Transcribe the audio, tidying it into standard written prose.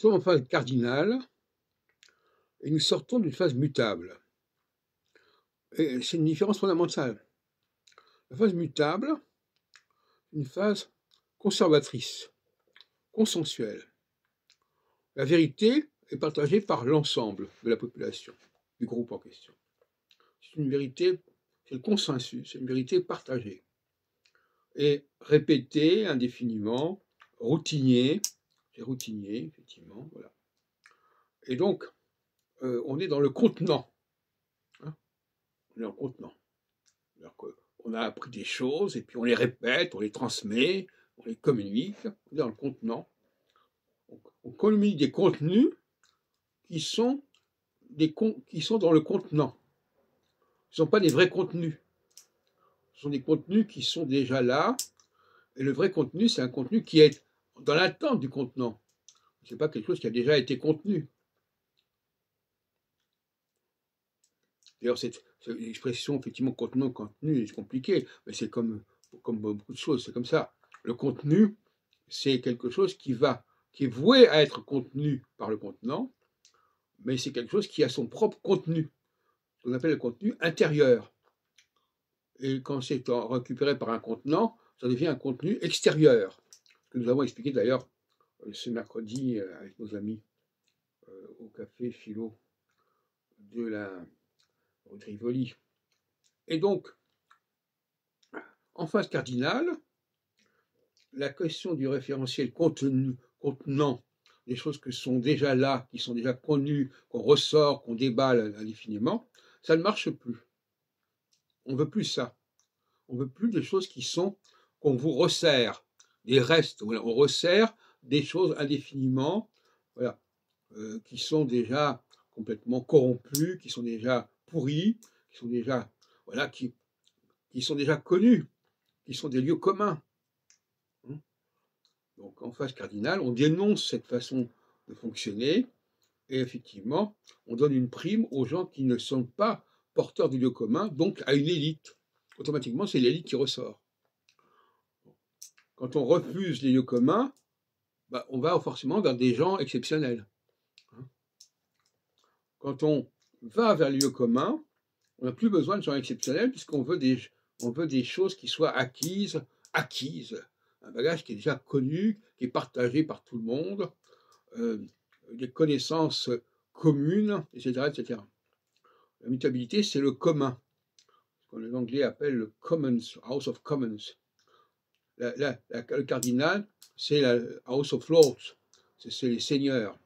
sommes en phase cardinale et nous sortons d'une phase mutable. Et c'est une différence fondamentale. La phase mutable, une phase conservatrice, consensuelle. La vérité est partagée par l'ensemble de la population, du groupe en question. C'est une vérité, c'est le consensus, c'est une vérité partagée. Et répétée indéfiniment, routinier, c'est routinier, effectivement, voilà. Et donc, on est dans le contenant. Hein, on est dans le contenant. On a appris des choses, et puis on les répète, on les transmet, on les communique, on est dans le contenant. On communique des contenus qui sont dans le contenant. Ce ne sont pas des vrais contenus. Ce sont des contenus qui sont déjà là, et le vrai contenu, c'est un contenu qui est dans l'attente du contenant. Ce n'est pas quelque chose qui a déjà été contenu. D'ailleurs, cette expression, effectivement, contenant, contenu, c'est compliqué, mais c'est comme beaucoup de choses, c'est comme ça. Le contenu, c'est quelque chose qui est voué à être contenu par le contenant, mais c'est quelque chose qui a son propre contenu, ce qu'on appelle le contenu intérieur. Et quand c'est récupéré par un contenant, ça devient un contenu extérieur. Ce que nous avons expliqué d'ailleurs ce mercredi avec nos amis au café philo de la rue de Rivoli. Et donc, en phase cardinale, la question du référentiel contenant des choses qui sont déjà là, qui sont déjà connues, qu'on ressort, qu'on déballe indéfiniment, ça ne marche plus. On ne veut plus ça. On ne veut plus des choses qu'on vous resserre, des restes. Voilà, on resserre des choses indéfiniment, voilà, qui sont déjà complètement corrompues, qui sont déjà pourries, qui sont déjà, voilà, qui sont déjà connues, qui sont des lieux communs. Donc en phase cardinale, on dénonce cette façon de fonctionner et effectivement, on donne une prime aux gens qui ne sont pas porteurs du lieu commun, donc à une élite. Automatiquement, c'est l'élite qui ressort. Quand on refuse les lieux communs, on va forcément vers des gens exceptionnels. Quand on va vers les lieux communs, on n'a plus besoin de gens exceptionnels puisqu'on veut des choses qui soient acquises. Un bagage qui est déjà connu, qui est partagé par tout le monde, des connaissances communes, etc., etc. La mutabilité, c'est le commun, ce que les Anglais appellent le Commons, House of Commons. Le cardinal, c'est la House of Lords, c'est les seigneurs.